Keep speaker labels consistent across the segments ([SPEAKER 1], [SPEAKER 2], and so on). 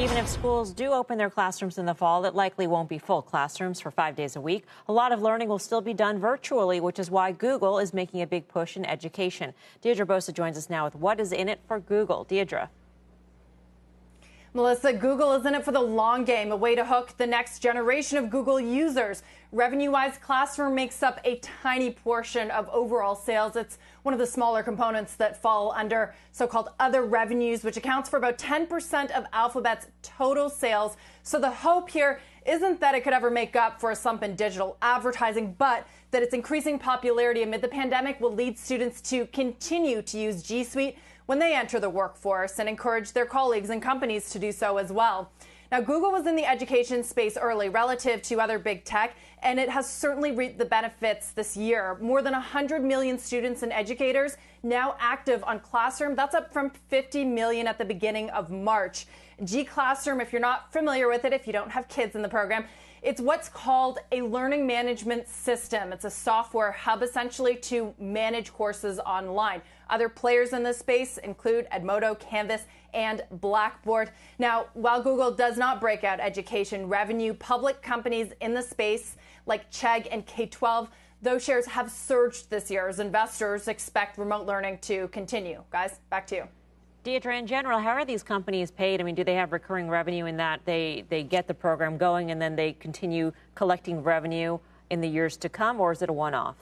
[SPEAKER 1] Even if schools do open their classrooms in the fall, it likely won't be full classrooms for 5 days a week. A lot of learning will still be done virtually, which is why Google is making a big push in education. Deirdre Bosa joins us now with what is in it for Google. Deirdre.
[SPEAKER 2] Melissa, Google is in it for the long game, a way to hook the next generation of Google users. Revenue-wise, Classroom makes up a tiny portion of overall sales. It's one of the smaller components that fall under so-called other revenues, which accounts for about 10% of Alphabet's total sales. So the hope here isn't that it could ever make up for a slump in digital advertising, but that its increasing popularity amid the pandemic will lead students to continue to use G Suite when they enter the workforce and encourage their colleagues and companies to do so as well. Now, Google was in the education space early relative to other big tech, and it has certainly reaped the benefits this year. More than 100 million students and educators now active on Classroom. That's up from 50 million at the beginning of March. G Classroom, if you're not familiar with it, if you don't have kids in the program, it's what's called a learning management system. It's a software hub essentially to manage courses online. Other players in this space include Edmodo, Canvas, and Blackboard. Now, while Google does not break out education revenue, public companies in the space like Chegg and K-12, those shares have surged this year as investors expect remote learning to continue. Guys, back to you.
[SPEAKER 1] Deirdre, in general, how are these companies paid? I mean, do they have recurring revenue in that they get the program going and then they continue collecting revenue in the years to come, or is it a one-off?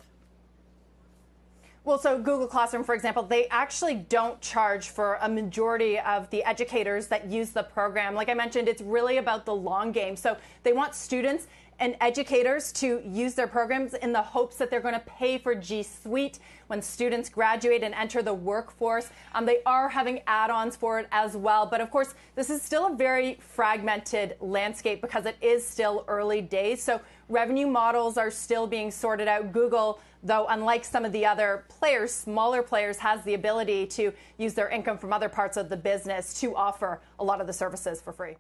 [SPEAKER 2] Well, so Google Classroom, for example, they actually don't charge for a majority of the educators that use the program. Like I mentioned, it's really about the long game. So they want students and educators to use their programs in the hopes that they're going to pay for G Suite when students graduate and enter the workforce. They are having add-ons for it as well. But of course, this is still a very fragmented landscape because it is still early days. So revenue models are still being sorted out. Google, though, unlike some of the other players, smaller players, has the ability to use their income from other parts of the business to offer a lot of the services for free.